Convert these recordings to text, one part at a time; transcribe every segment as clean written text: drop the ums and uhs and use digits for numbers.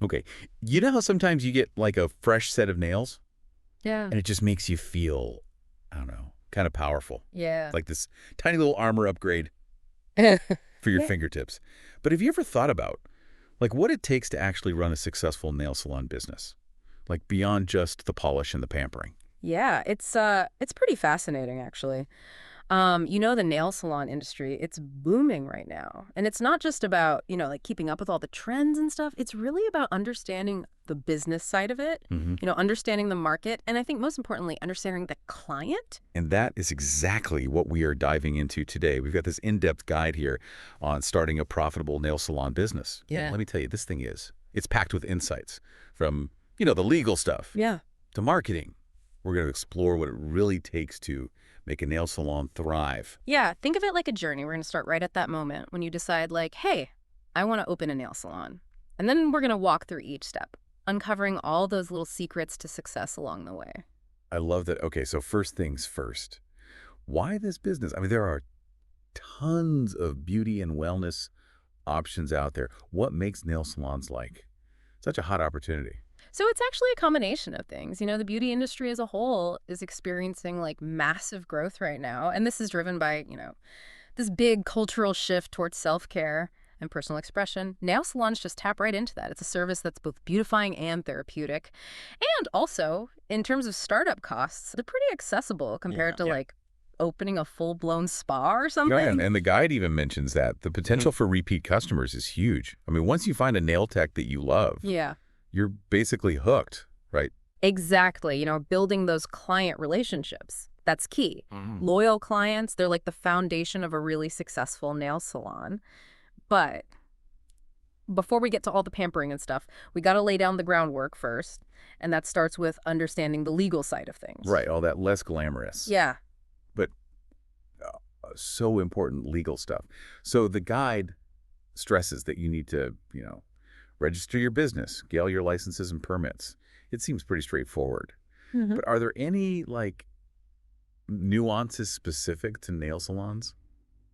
Okay. You know how sometimes you get like a fresh set of nails Yeah. and it just makes you feel, I don't know, kind of powerful. Yeah. Like this tiny little armor upgrade for your Yeah. fingertips. But have you ever thought about like what it takes to actually run a successful nail salon business? Like beyond just the polish and the pampering. Yeah, it's pretty fascinating actually. The nail salon industry, it's booming right now. And it's not just about, like keeping up with all the trends and stuff. It's really about understanding the business side of it, Hmm. understanding the market, and I think most importantly, understanding the client. And that is exactly what we are diving into today. We've got this in-depth guide here on starting a profitable nail salon business. Yeah. Let me tell you, this thing it's packed with insights from, the legal stuff Yeah. to marketing. We're going to explore what it really takes to make a nail salon thrive. Yeah, think of it like a journey. We're going to start right at that moment when you decide like, "Hey, I want to open a nail salon." And then we're going to walk through each step, uncovering all those little secrets to success along the way. I love that. Okay, so first things first. Why this business? I mean, there are tons of beauty and wellness options out there. What makes nail salons like such a hot opportunity? So it's actually a combination of things. The beauty industry as a whole is experiencing like massive growth right now. And this is driven by, this big cultural shift towards self-care and personal expression. Nail salons just tap right into that. It's a service that's both beautifying and therapeutic. And also, in terms of startup costs, they're pretty accessible compared to like opening a full-blown spa or Yeah, something. and the guide even mentions that the potential for repeat customers is huge. I mean, once you find a nail tech that you love, Yeah. you're basically hooked, right? Exactly. Building those client relationships. That's key. Loyal clients, they're like the foundation of a really successful nail salon. But before we get to all the pampering and stuff, we got to lay down the groundwork first. And that starts with understanding the legal side of things. Right, all that less glamorous, Yeah. but so important legal stuff. So the guide stresses that you need to, register your business, get all your licenses and permits. It seems pretty straightforward. Mhm. But are there any, like, nuances specific to nail salons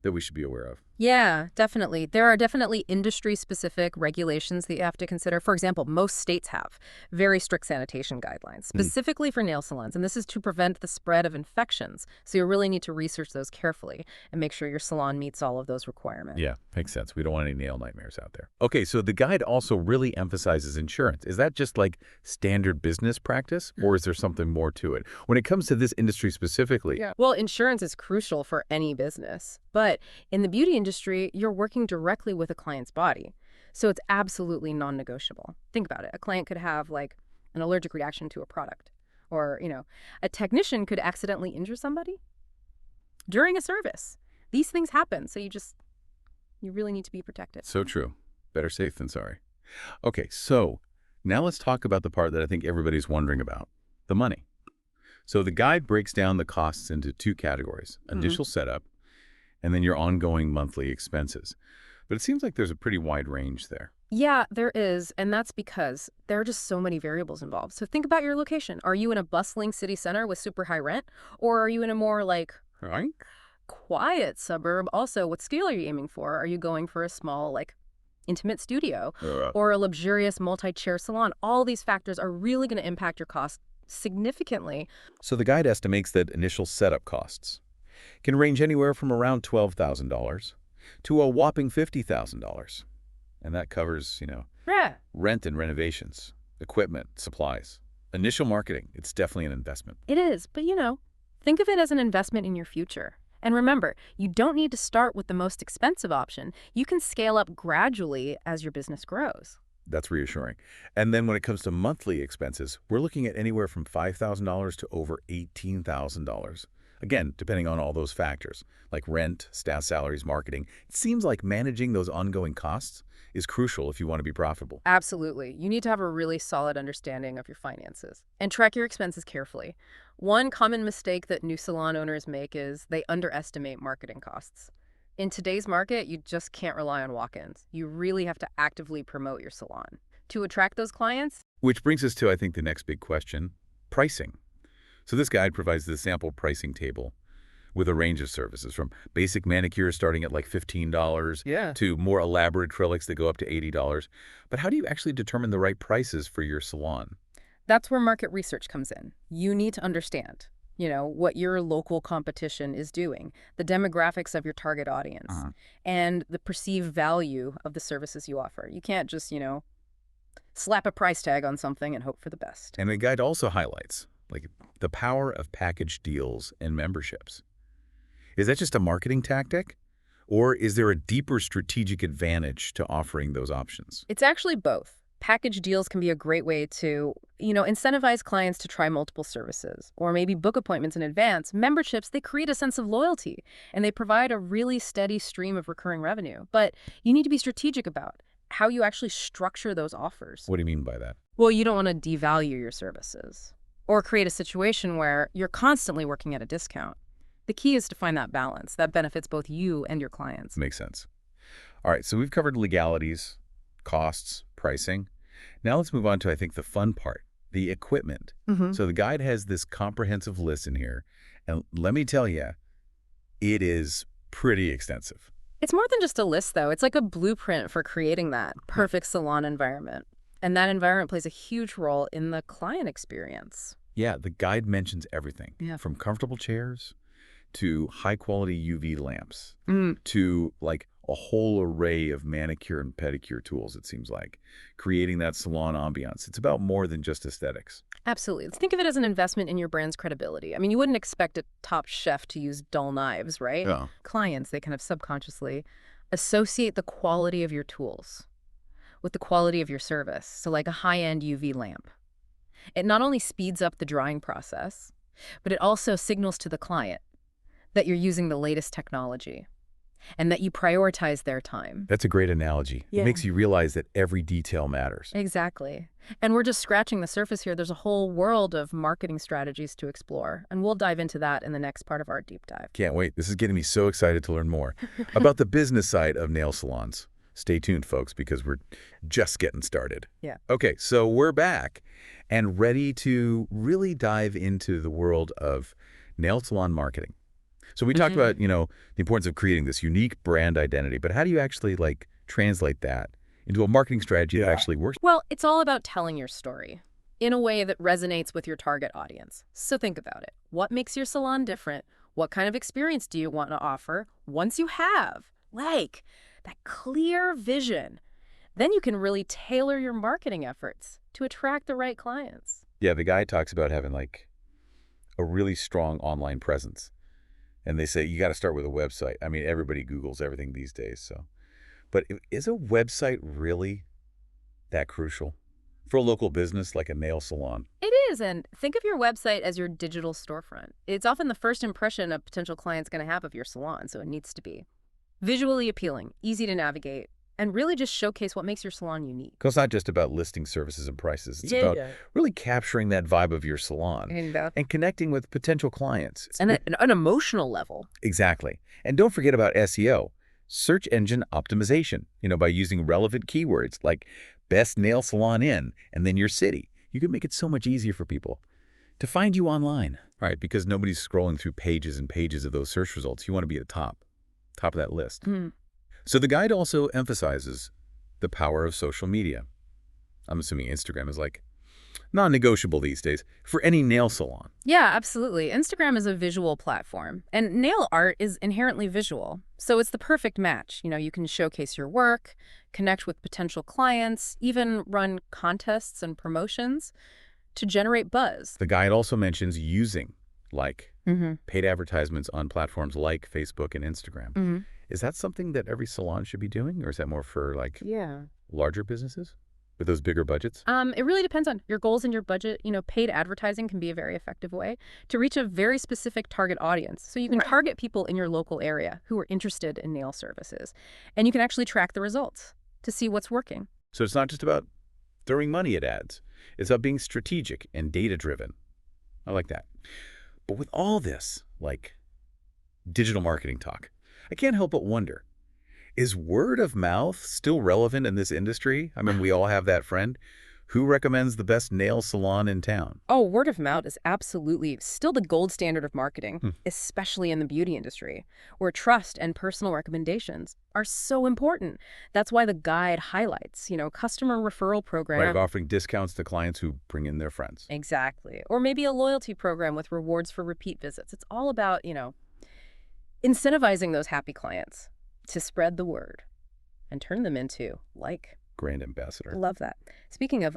that we should be aware of? Yeah, definitely. There are definitely industry-specific regulations that you have to consider. For example, most states have very strict sanitation guidelines, Hmm. specifically for nail salons, and this is to prevent the spread of infections. So you really need to research those carefully and make sure your salon meets all of those requirements. Yeah, makes sense. We don't want any nail nightmares out there. Okay, so the guide also really emphasizes insurance. Is that just like standard business practice, or is there something more to it? When it comes to this industry specifically, Yeah. Well, insurance is crucial for any business, but in the beauty industry, you're working directly with a client's body. So it's absolutely non-negotiable. Think about it. A client could have like an allergic reaction to a product, or, a technician could accidentally injure somebody during a service. These things happen, so you really need to be protected. so true. Better safe than sorry. Okay, so now let's talk about the part that I think everybody's wondering about, the money. So the guide breaks down the costs into two categories, Hmm. initial setup and then your ongoing monthly expenses. But it seems like there's a pretty wide range there. Yeah, there is, and that's because there are just so many variables involved. So think about your location. Are you in a bustling city center with super high rent, or are you in a more like Right? quiet suburb? Also, what scale are you aiming for? Are you going for a small, like, intimate studio Uh, or a luxurious multi-chair salon? All these factors are really going to impact your cost significantly. So the guide estimates that initial setup costs can range anywhere from around $12,000 to a whopping $50,000. And that covers, Yeah. rent and renovations, equipment, supplies. Initial marketing, it's definitely an investment. It is, but think of it as an investment in your future. And remember, you don't need to start with the most expensive option. You can scale up gradually as your business grows. That's reassuring. And then when it comes to monthly expenses, we're looking at anywhere from $5,000 to over $18,000. Again, depending on all those factors, like rent, staff salaries, marketing. It seems like managing those ongoing costs is crucial if you want to be profitable. Absolutely. You need to have a really solid understanding of your finances and track your expenses carefully. One common mistake that new salon owners make is they underestimate marketing costs. In today's market, you just can't rely on walk-ins. You really have to actively promote your salon. To attract those clients, Which brings us to, I think, the next big question, pricing. So this guide provides the sample pricing table, with a range of services from basic manicures starting at like $15 Yeah. to more elaborate acrylics that go up to $80. But how do you actually determine the right prices for your salon? That's where market research comes in. You need to understand, what your local competition is doing, the demographics of your target audience, Uh-huh. and the perceived value of the services you offer. You can't just, slap a price tag on something and hope for the best. And the guide also highlights like the power of package deals and memberships. Is that just a marketing tactic? Or is there a deeper strategic advantage to offering those options? It's actually both. Package deals can be a great way to, incentivize clients to try multiple services or maybe book appointments in advance. Memberships, they create a sense of loyalty and they provide a really steady stream of recurring revenue. But you need to be strategic about how you actually structure those offers. What do you mean by that? Well, you don't want to devalue your services or create a situation where you're constantly working at a discount. The key is to find that balance that benefits both you and your clients. Makes sense. All right, so we've covered legalities, costs, pricing. Now let's move on to, I think, the fun part, the equipment. Hmm. So the guide has this comprehensive list in here, and let me tell you, it is pretty extensive. It's more than just a list, though. It's like a blueprint for creating that perfect salon environment. And that environment plays a huge role in the client experience. Yeah, the guide mentions everything, Yeah. from comfortable chairs to high-quality UV lamps Mm, to like a whole array of manicure and pedicure tools, it seems like, creating that salon ambiance. It's about more than just aesthetics. absolutely. Think of it as an investment in your brand's credibility. I mean, you wouldn't expect a top chef to use dull knives, right? Yeah. Clients, they kind of subconsciously associate the quality of your tools with the quality of your service. So like a high-end UV lamp. It not only speeds up the drying process, but it also signals to the client that you're using the latest technology and that you prioritize their time. That's a great analogy. It Yeah. makes you realize that every detail matters. Exactly. And we're just scratching the surface here. There's a whole world of marketing strategies to explore, and we'll dive into that in the next part of our deep dive. Can't wait. This is getting me so excited to learn more about the business side of nail salons. Stay tuned, folks, because we're just getting started. Yeah. Okay, so we're back and ready to really dive into the world of nail salon marketing. So we talked about, the importance of creating this unique brand identity, but how do you actually like translate that into a marketing strategy that actually works? Well, it's all about telling your story in a way that resonates with your target audience. So think about it. What makes your salon different? What kind of experience do you want to offer? Once you have, like, that clear vision, then you can really tailor your marketing efforts to attract the right clients. Yeah, the guy talks about having like a really strong online presence. And they say you got to start with a website. I mean, everybody Googles everything these days. So, but is a website really that crucial for a local business like a nail salon? It is, and think of your website as your digital storefront. It's often the first impression a potential client's going to have of your salon, so it needs to be visually appealing, easy to navigate, and really just showcase what makes your salon unique. Because it's not just about listing services and prices. It's about really capturing that vibe of your salon and connecting with potential clients. And an emotional level. Exactly. And don't forget about SEO, search engine optimization, by using relevant keywords like best nail salon in and then your city. You can make it so much easier for people to find you online, right? Because nobody's scrolling through pages and pages of those search results. You want to be at the top of that list. Mm. So the guide also emphasizes the power of social media. I'm assuming Instagram is like non-negotiable these days for any nail salon. Yeah, absolutely. Instagram is a visual platform, and nail art is inherently visual. So it's the perfect match. You can showcase your work, connect with potential clients, even run contests and promotions to generate buzz. The guide also mentions using like Mm-hmm. paid advertisements on platforms like Facebook and Instagram. Mm-hmm. Is that something that every salon should be doing, or is that more for like Yeah. larger businesses with those bigger budgets? It really depends on your goals and your budget. Paid advertising can be a very effective way to reach a very specific target audience. So you can target people in your local area who are interested in nail services, and you can actually track the results to see what's working. So it's not just about throwing money at ads. It's about being strategic and data-driven. I like that. But with all this, like digital marketing talk, I can't help but wonder, is word of mouth still relevant in this industry? I mean, we all have that friend Who recommends the best nail salon in town? Oh, word of mouth is absolutely still the gold standard of marketing, Hmm. especially in the beauty industry, where trust and personal recommendations are so important. That's why the guide highlights, customer referral Right, program. offering discounts to clients who bring in their friends. Exactly. Or maybe a loyalty program with rewards for repeat visits. It's all about, incentivizing those happy clients to spread the word and turn them into Grand ambassador. Love that. Speaking of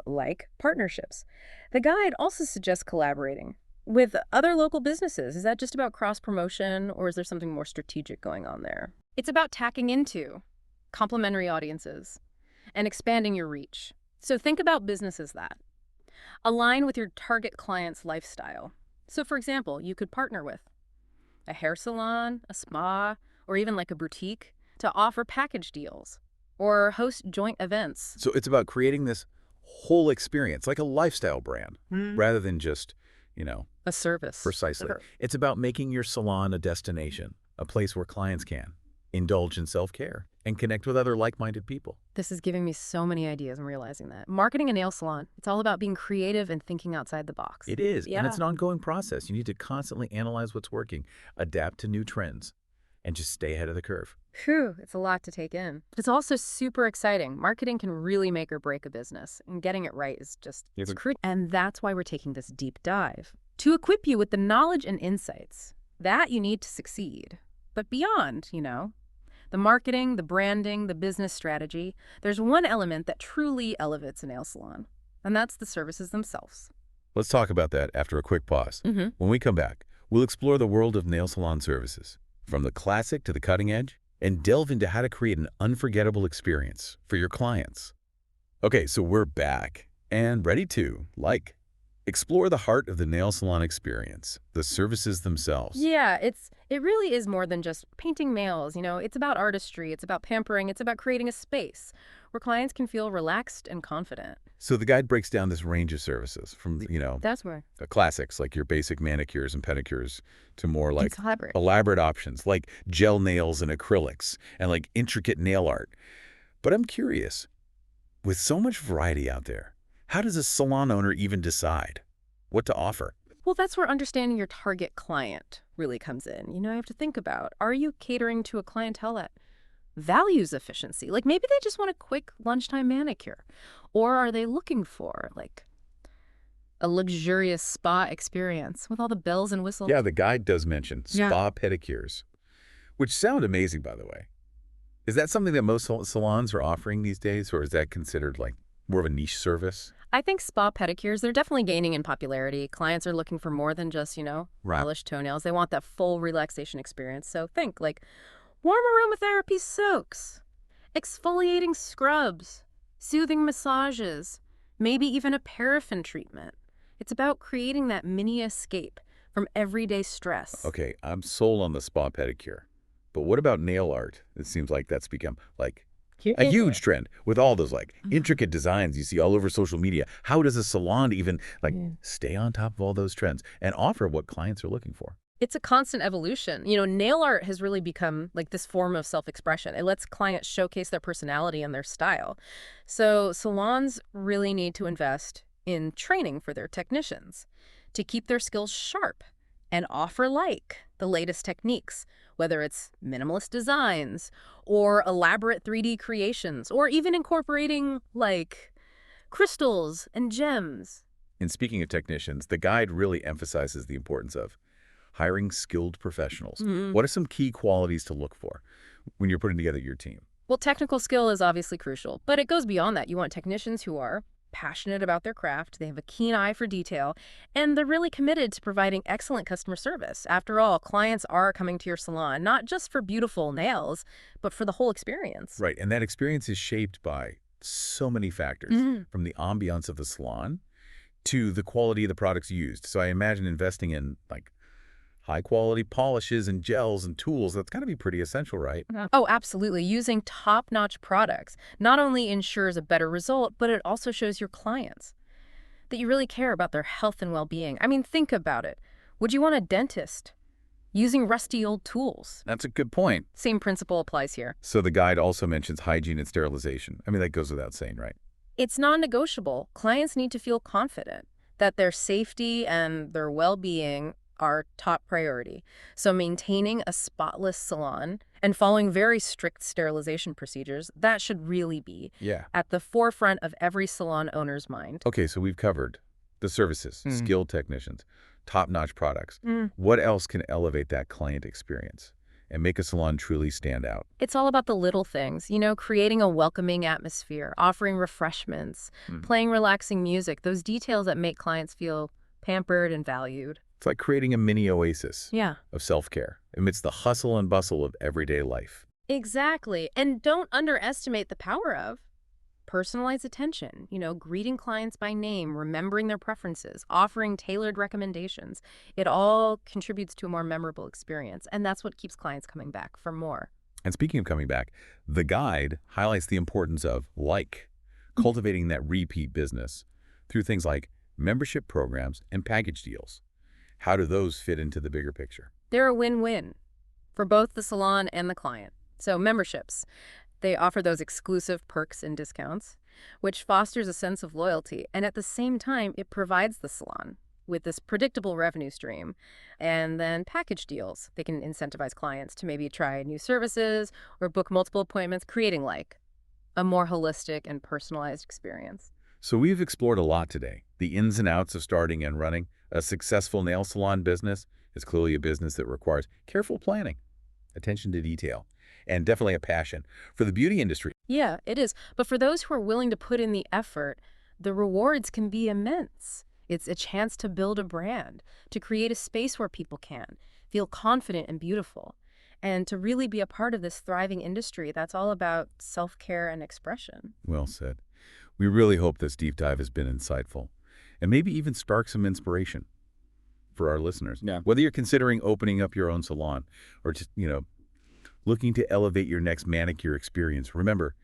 partnerships, the guide also suggests collaborating with other local businesses. Is that just about cross promotion or is there something more strategic going on there? It's about tacking into complementary audiences and expanding your reach. So think about businesses that align with your target client's lifestyle. So, for example, you could partner with a hair salon, a spa, or even like a boutique to offer package deals or host joint events. So it's about creating this whole experience, like a lifestyle brand, rather than just, A service. precisely. It's about making your salon a destination, a place where clients can indulge in self-care and connect with other like-minded people. This is giving me so many ideas. I'm realizing that. Marketing a nail salon, it's all about being creative and thinking outside the box. It is, and Yeah. it's an ongoing process. You need to constantly analyze what's working, adapt to new trends, and just stay ahead of the curve. Phew, it's a lot to take in. But it's also super exciting. Marketing can really make or break a business, and getting it right is just It's a- crucial. And that's why we're taking this deep dive to equip you with the knowledge and insights that you need to succeed. But beyond, the marketing, the branding, the business strategy, there's one element that truly elevates a nail salon, and that's the services themselves. Let's talk about that after a quick pause. Mm-hmm. When we come back, we'll explore the world of nail salon services, from the classic to the cutting edge, and delve into how to create an unforgettable experience for your clients. Okay, so we're back and ready to, explore the heart of the nail salon experience, the services themselves. Yeah, it really is more than just painting nails, It's about artistry, it's about pampering, it's about creating a space where clients can feel relaxed and confident. So the guide breaks down this range of services from, That's where the classics like your basic manicures and pedicures to more like it's elaborate. elaborate options like gel nails and acrylics and like intricate nail art. But I'm curious, with so much variety out there, how does a salon owner even decide what to offer? Well, that's where understanding your target client really comes in. You have to think about, are you catering to a clientele that values efficiency? Like maybe they just want a quick lunchtime manicure. Or are they looking for a luxurious spa experience with all the bells and whistles? Yeah, the guide does mention Yeah. spa pedicures, which sound amazing, by the way. Is that something that most salons are offering these days, or is that considered like more of a niche service? I think spa pedicures, they're definitely gaining in popularity. Clients are looking for more than just, Right. polished toenails. They want that full relaxation experience. So think warm aromatherapy soaks, exfoliating scrubs, soothing massages, maybe even a paraffin treatment. It's about creating that mini escape from everyday stress. Okay, I'm sold on the spa pedicure. But what about nail art? It seems like that's become a huge trend with all those intricate designs you see all over social media. How does a salon even stay on top of all those trends and offer what clients are looking for? It's a constant evolution. Nail art has really become this form of self-expression. It lets clients showcase their personality and their style. So salons really need to invest in training for their technicians to keep their skills sharp and offer the latest techniques, whether it's minimalist designs or elaborate 3D creations, or even incorporating crystals and gems. And speaking of technicians, the guide really emphasizes the importance of hiring skilled professionals. Mhm. What are some key qualities to look for when you're putting together your team? Well, technical skill is obviously crucial, but it goes beyond that. You want technicians who are passionate about their craft, they have a keen eye for detail, and they're really committed to providing excellent customer service. After all, clients are coming to your salon, not just for beautiful nails, but for the whole experience. Right, and that experience is shaped by so many factors, from the ambiance of the salon to the quality of the products used. So I imagine investing in high quality polishes and gels and tools, that's got to be pretty essential, right? Oh, absolutely. Using top-notch products not only ensures a better result, but it also shows your clients that you really care about their health and well-being. I mean, think about it. Would you want a dentist using rusty old tools? That's a good point. Same principle applies here. So the guide also mentions hygiene and sterilization. I mean, that goes without saying, right? It's non-negotiable. Clients need to feel confident that their safety and their well-being are top priority. So maintaining a spotless salon and following very strict sterilization procedures, that should really be Yeah. at the forefront of every salon owner's mind. Okay, so we've covered the services, skilled technicians, top-notch products. Mm. What else can elevate that client experience and make a salon truly stand out? It's all about the little things, creating a welcoming atmosphere, offering refreshments, playing relaxing music, those details that make clients feel pampered and valued. It's like creating a mini oasis Yeah. of self-care amidst the hustle and bustle of everyday life. Exactly. And don't underestimate the power of personalized attention, greeting clients by name, remembering their preferences, offering tailored recommendations. It all contributes to a more memorable experience, and that's what keeps clients coming back for more. And speaking of coming back, the guide highlights the importance of cultivating that repeat business through things like membership programs and package deals. How do those fit into the bigger picture? They're a win-win for both the salon and the client. So memberships, they offer those exclusive perks and discounts, which fosters a sense of loyalty. And at the same time, it provides the salon with this predictable revenue stream. And then package deals, they can incentivize clients to maybe try new services or book multiple appointments, creating like a more holistic and personalized experience. So we've explored a lot today. The ins and outs of starting and running a successful nail salon business is clearly a business that requires careful planning, attention to detail, and definitely a passion for the beauty industry. Yeah, it is. But for those who are willing to put in the effort, the rewards can be immense. It's a chance to build a brand, to create a space where people can feel confident and beautiful, and to really be a part of this thriving industry that's all about self-care and expression. Well said. We really hope this deep dive has been insightful and maybe even spark some inspiration for our listeners. Yeah. Whether you're considering opening up your own salon or just, looking to elevate your next manicure experience, remember,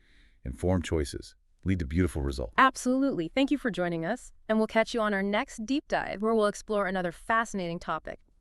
informed choices lead to beautiful results. Absolutely. Thank you for joining us, and we'll catch you on our next deep dive where we'll explore another fascinating topic.